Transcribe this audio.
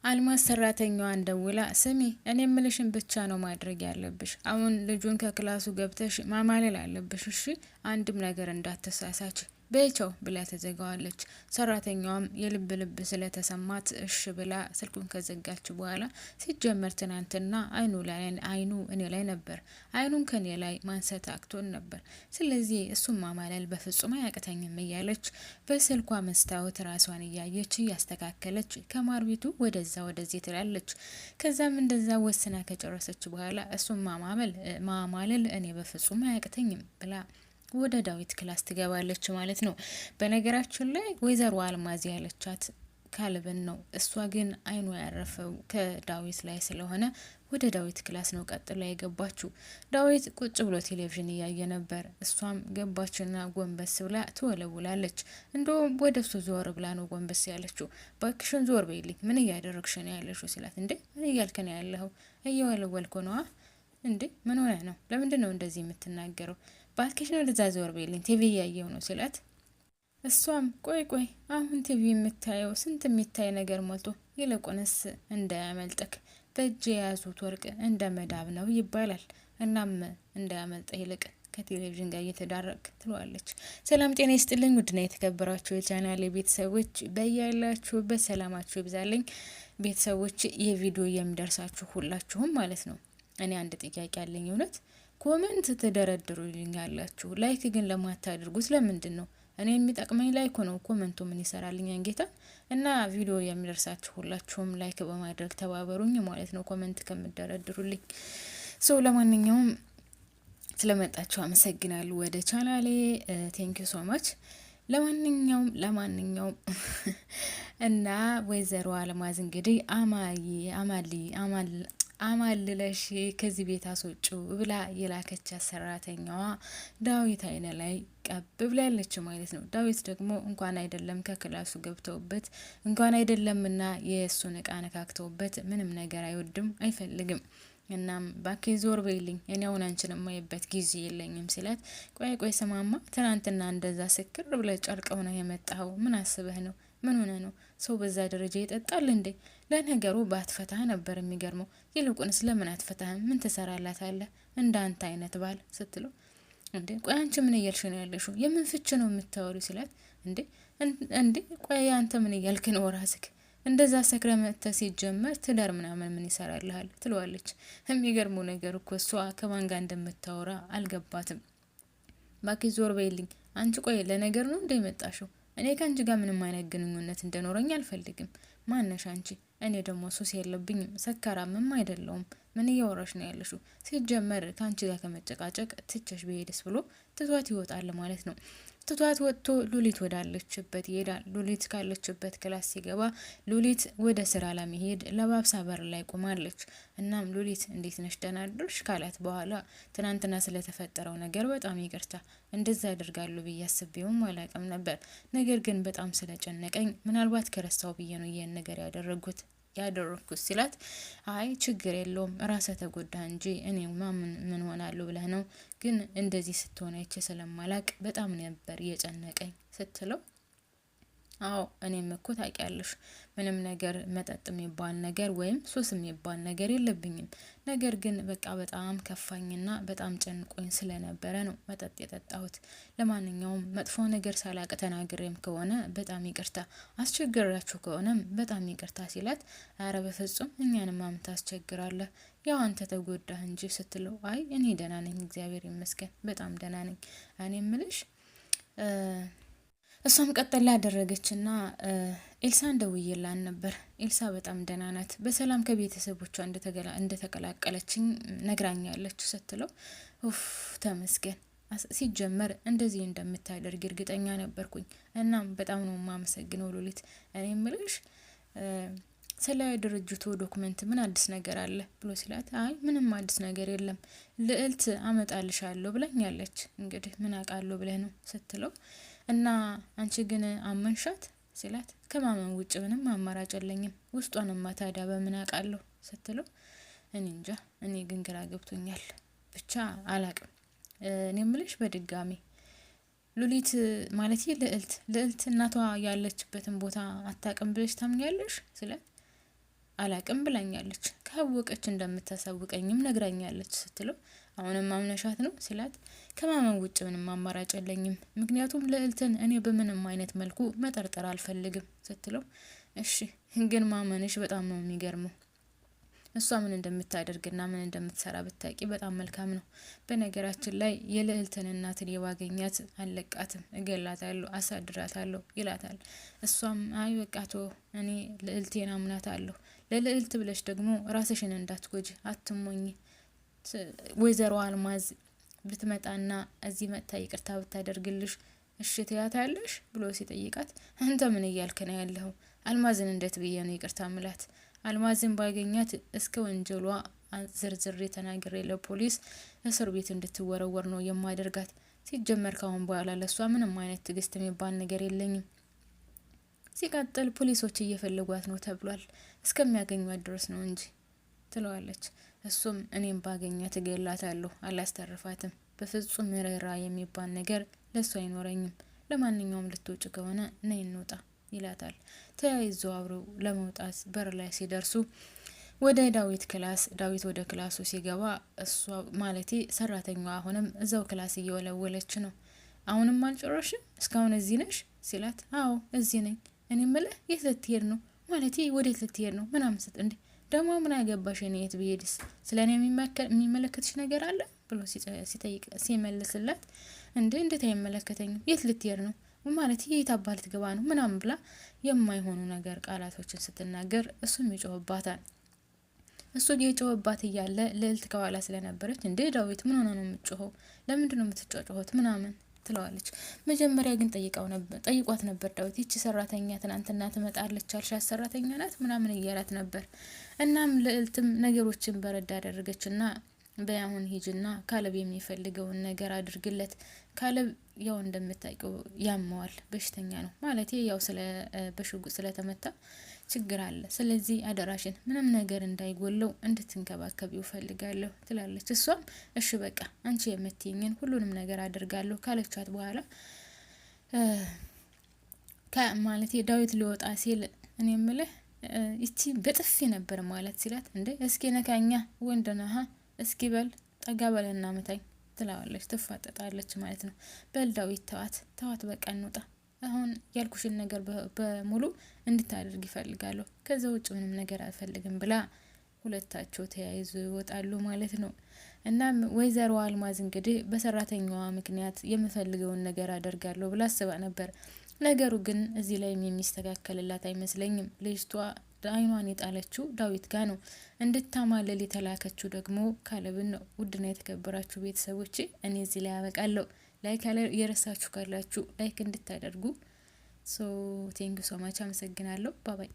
አልማዝ ሰራተኛዋን ደውላ ስሚ እኔ ምልሽን ብቻ ነው ማድረግ ያለብሽ። አሁን ልጁን ከክላሱ ገብተሽ ማማለል አለብሽ። እሺ አንድም ነገር እንዳትሳሳች በይቸው ብላ ተዘጋዋለች። ሰራተኛዋም የልብ ልብ ስለተሰማት እሺ ብላ ስልኩን ከዘጋች በኋላ ሲጀመር ትናንትና አይኑ እኔ ላይ ነበር፣ አይኑን ከኔ ላይ ማንሳት አቅቶን ነበር። ስለዚህ እሱም ማማለል በፍጹም አያቅተኝም እያለች በስልኳ መስታወት ራሷን እያየች እያስተካከለች ከማርቢቱ ወደዚህ ትላለች። ከዛም እንደዛ ወስና ከጨረሰች በኋላ እሱም ማማለል እኔ በፍጹም አያቅተኝም ብላ ወደ ዳዊት ክላስ ትገባለች ማለት ነው። በነገራችን ላይ ወይዘሮ አልማዝ ያለቻት ካልብን ነው። እሷ ግን አይኗ ያረፈው ከዳዊት ላይ ስለሆነ ወደ ዳዊት ክላስ ነው ቀጥላ የገባችው። ዳዊት ቁጭ ብሎ ቴሌቪዥን እያየ ነበር። እሷም ገባችና ጎንበስ ብላ ትወለውላለች። እንደውም ወደ እሱ ዞር ብላ ነው ጎንበስ ያለችው። ባክሽን ዞር በይልኝ፣ ምን እያደረግሽ ነው ያለሽው ሲላት፣ እንዴ ምን እያልክ ነው ያለኸው? እየወለወልኩ ነዋ። እንዴ ምን ሆነ ነው? ለምንድን ነው እንደዚህ የምትናገረው? ባክሽን ወደዛ ዞር በይልኝ፣ ቲቪ እያየሁ ነው ሲላት፣ እሷም ቆይ አሁን ቲቪ የምታየው ስንት የሚታይ ነገር ሞልቶ፣ ይልቁንስ እንዳያመልጥክ በእጅ የያዙት ወርቅ እንደ መዳብ ነው ይባላል። እናም እንዳያመልጥ ይልቅ ከቴሌቪዥን ጋር እየተዳረቅ ትለዋለች። ሰላም ጤና ይስጥልኝ ውድና የተከበራችሁ የቻናሌ ቤተሰቦች በያላችሁበት ሰላማችሁ ይብዛልኝ። ቤተሰቦች የቪዲዮ የሚደርሳችሁ ሁላችሁም ማለት ነው። እኔ አንድ ጥያቄ አለኝ። እውነት ኮሜንት ትደረድሩልኛላችሁ፣ ላይክ ግን ለማታደርጉት ለምንድን ነው? እኔ የሚጠቅመኝ ላይክ ነው። ኮሜንቱ ምን ይሰራልኛል ጌታ? እና ቪዲዮ የሚደርሳችሁ ሁላችሁም ላይክ በማድረግ ተባበሩኝ ማለት ነው፣ ኮሜንት ከምትደረድሩልኝ። ለማንኛውም ስለመጣችሁ አመሰግናለሁ ወደ ቻናሌ። ቴንክ ዩ ሶ ማች። ለማንኛውም እና ወይዘሮ አልማዝ እንግዲህ አማልለሽ ከዚህ ቤት አስወጪው ብላ የላከች ሰራተኛዋ ዳዊት አይነ ላይ ቀብ ብላለች ማለት ነው። ዳዊት ደግሞ እንኳን አይደለም ከክላሱ ገብተውበት እንኳን አይደለምና የእሱን እቃ ነካክተውበት ምንም ነገር አይወድም አይፈልግም። እናም ባኬ ዞር በይልኝ፣ እኔ አሁን አንቺን የማይበት ጊዜ የለኝም ሲላት፣ ቆይ ስማማ ትናንትና እንደዛ ስክር ብለ ጨርቀው ነው የመጣው። ምን አስበህ ነው? ምን ሆነ ነው? ሰው በዛ ደረጃ ይጠጣል እንዴ? ለነገሩ ባትፈታህ ነበር የሚገርመው። ይልቁንስ ለምን አትፈታህም? ምን ትሰራላታለህ እንዳንተ አይነት ባል ስትለው፣ እንዴ ቆይ አንቺ ምን እያልሽ ነው ያለሽው? የምን ፍች ነው የምታወሪው ሲላት፣ እንዴ ቆይ አንተ ምን እያልክ ነው ራስክ? እንደዛ ሰክረ መጥተህ ሲጀመር ትዳር ምናምን ምን ይሰራልሃል ትለዋለች። የሚገርመው ነገር እኮ እሷ ከማን ጋር እንደምታወራ አልገባትም። ባኪ ዞር በይልኝ አንቺ። ቆይ ለነገር ነው እንደመጣሽው? እኔ ከአንቺ ጋር ምንም አይነት ግንኙነት እንደኖረኝ አልፈልግም። ማነሽ አንቺ? እኔ ደግሞ ሱስ የለብኝም፣ ሰካራምም አይደለውም። ምን እያወራሽ ነው ያለሽው? ሲጀመር ከአንቺ ጋር ከመጨቃጨቅ ትቸሽ በሄድስ ብሎ ትቷት ይወጣል ማለት ነው። ትቷት ወጥቶ ሉሊት ወዳለችበት ይሄዳል። ሉሊት ካለችበት ክላስ ሲገባ ሉሊት ወደ ስራ ለመሄድ ለባብሳ በር ላይ ቆማለች። እናም ሉሊት እንዴት ነሽ ደህና አደርሽ ካላት በኋላ ትናንትና ስለተፈጠረው ነገር በጣም ይቅርታ፣ እንደዛ ያደርጋሉ ብዬ አስቤውም አላውቅም ነበር። ነገር ግን በጣም ስለጨነቀኝ ምናልባት ከረሳው ብዬ ነው ይሄን ነገር ያደረኩት ሲላት፣ አይ ችግር የለውም ራስህ ተጎዳ እንጂ እኔማ ምን ሆናለሁ ብለህ ነው? ግን እንደዚህ ስትሆን አይቼ ስለማላቅ በጣም ነበር የጨነቀኝ ስትለው፣ አዎ እኔም እኮ ታውቂያለሽ ምንም ነገር መጠጥ የሚባል ነገር ወይም ሱስ የሚባል ነገር የለብኝም። ነገር ግን በቃ በጣም ከፋኝና በጣም ጨንቆኝ ስለነበረ ነው መጠጥ የጠጣሁት። ለማንኛውም መጥፎ ነገር ሳላቅ ተናግሬም ከሆነ በጣም ይቅርታ፣ አስቸግራችሁ ከሆነም በጣም ይቅርታ ሲላት፣ አረ በፍጹም እኛንም ምን ታስቸግራለህ? ያው አንተ ተጎዳህ እንጂ ስትለው፣ አይ እኔ ደህና ነኝ እግዚአብሔር ይመስገን በጣም ደህና ነኝ። እኔ እምልሽ እሷም ቀጠላ ያደረገችና ኤልሳን ደውዬላን ነበር። ኤልሳ በጣም ደህና ናት፣ በሰላም ከቤተሰቦቿ እንደተቀላቀለችኝ ነግራኛለች ስትለው፣ ኡፍ ተመስገን፣ ሲጀመር እንደዚህ እንደምታደርግ እርግጠኛ ነበርኩኝ። እናም በጣም ነው የማመሰግነው ሉሊት። እኔ እምልሽ ስለ ድርጅቱ ዶክመንት ምን አዲስ ነገር አለ ብሎ ሲላት፣ አይ ምንም አዲስ ነገር የለም፣ ልዕልት አመጣልሻለሁ ብላኛለች። እንግዲህ ምን አውቃለሁ ብለህ ነው ስትለው፣ እና አንቺ ግን አመንሻት ሲላት፣ ከማመን ውጭ ምንም አማራጭ የለኝም፣ ውስጧንማ ታዲያ በምን አውቃለሁ ስትለው፣ እኔ እንጃ፣ እኔ ግን ግራ ገብቶኛል፣ ብቻ አላቅም። እኔ እምልሽ በድጋሚ ሉሊት ማለት ልዕልት እናቷ ያለችበትን ቦታ አታውቅም ብለሽ ታምኛለሽ ሲላት፣ አላቅም ብላኛለች፣ ካወቀች እንደምታሳውቀኝም ነግራኛለች ስትለው አሁንም ማምነሻት ነው ሲላት ከማመን ውጭ ምንም አማራጭ የለኝም፣ ምክንያቱም ልዕልትን እኔ በምንም አይነት መልኩ መጠርጠር አልፈልግም ስትለው እሺ ግን ማመንሽ በጣም ነው የሚገርመው፣ እሷ ምን እንደምታደርግና ምን እንደምትሰራ ብታቂ በጣም መልካም ነው። በነገራችን ላይ የልዕልትን እናትን የባገኛት አለቃትም፣ እገላታለሁ፣ አሳድራታለሁ ይላታል። እሷም አይ በቃቶ እኔ ልዕልቴን አምናታለሁ፣ ለልዕልት ብለሽ ደግሞ ራስሽን እንዳትጎጂ አትሞኝ። ወይዘሮ አልማዝ ብትመጣና እዚህ መጥታ ይቅርታ ብታደርግልሽ እሺ ትያታለሽ ብሎ ሲጠይቃት አንተ ምን እያልክ ነው ያለኸው? አልማዝን እንዴት ብዬ ነው ይቅርታ ምላት? አልማዝን ባገኛት እስከ ወንጀሏ ዝርዝሬ ተናግሬ ለፖሊስ እስር ቤት እንድትወረወር ነው የማደርጋት። ሲጀመር ካሁን በኋላ ለሷ ምንም አይነት ትዕግስት የሚባል ነገር የለኝም። ሲቀጥል ፖሊሶች እየፈለጓት ነው ተብሏል፣ እስከሚያገኟት ድረስ ነው እንጂ ትለዋለች። እሱም እኔም ባገኛት እገላታለሁ፣ አላስተርፋትም። በፍጹም ርህራ የሚባል ነገር ለሱ አይኖረኝም። ለማንኛውም ልትወጭ ከሆነ ነይ እንውጣ ይላታል። ተያይዘው አብረው ለመውጣት በር ላይ ሲደርሱ ወደ ዳዊት ክላስ ዳዊት ወደ ክላሱ ሲገባ እሷ ማለቴ ሰራተኛዋ አሁንም እዛው ክላስ እየወለወለች ነው። አሁንም አልጨረሽም? እስካሁን እዚህ ነሽ ሲላት አዎ እዚህ ነኝ። እኔ ምልህ የት ልትሄድ ነው? ማለቴ ወዴት ልትሄድ ነው? ምናምን ስት እንዴ ደግሞ ምን አገባሽ? እኔ የት ብሄድስ ስለኔ የሚመለከትሽ ነገር አለ ብሎ ሲጠይቅ ሲመልስላት እንዴ እንዴት አይመለከተኝም? የት ልትሄድ ነው ማለት የት አባል ትገባ ነው ምናምን ብላ የማይሆኑ ነገር ቃላቶችን ስትናገር እሱም ይጮህባታል። እሱ የጮህባት እያለ ልዕልት ከኋላ ስለነበረች እንዴ ዳዊት ምን ሆነ ነው የምትጮኸው? ለምንድን ነው የምትጮኸው? ምናምን ትለዋለች። መጀመሪያ ግን ጠይቋት ነበር ዳዊት ይቺ ሰራተኛ ትናንትና ትመጣለች አልሻት ሰራተኛ ናት ምናምን እያላት ነበር። እናም ልዕልትም ነገሮችን በረዳ አደረገችና በያሁን ሂጅና ካለብ የሚፈልገውን ነገር አድርግለት። ካለብ ያው እንደምታውቀው ያመዋል፣ በሽተኛ ነው ማለት ያው በሽጉጥ ስለተመታ ችግር አለ። ስለዚህ አደራሽን ምንም ነገር እንዳይጎለው እንድትንከባከቢው ፈልጋለሁ ትላለች። እሷም እሺ በቃ አንቺ የምትይኝን ሁሉንም ነገር አድርጋለሁ ካለቻት በኋላ ማለት ዳዊት ሊወጣ ሲል እኔ የምልህ እቺ በጥፊ ነበር ማለት ሲላት እንዴ እስኪ ነካኛ ወንድነሃ እስኪ በል ጠጋ በለና መታኝ ትላዋለች። ትፋጠጣለች ማለት ነው። በል ዳዊት ተዋት በቃ እንውጣ፣ አሁን ያልኩሽን ነገር በሙሉ እንድታደርግ ይፈልጋለሁ፣ ከዛ ውጭ ምንም ነገር አልፈልግም ብላ ሁለታቸው ተያይዞ ይወጣሉ ማለት ነው። እናም ወይዘሮ አልማዝ እንግዲህ በሰራተኛዋ ምክንያት የምፈልገውን ነገር አደርጋለሁ ብላ አስባ ነበር። ነገሩ ግን እዚህ ላይ የሚስተካከልላት አይመስለኝም። ልጅቷ አይኗን የጣለችው ዳዊት ጋር ነው። እንድታማለል የተላከችው ደግሞ ካለብን ነው። ውድና የተከበራችሁ ቤተሰቦቼ እኔ እዚህ ላይ ያበቃለሁ። ላይክ የረሳችሁ ካላችሁ ላይክ እንድታደርጉ ቴንክ ዩ ሶ ማች አመሰግናለሁ። ባባይ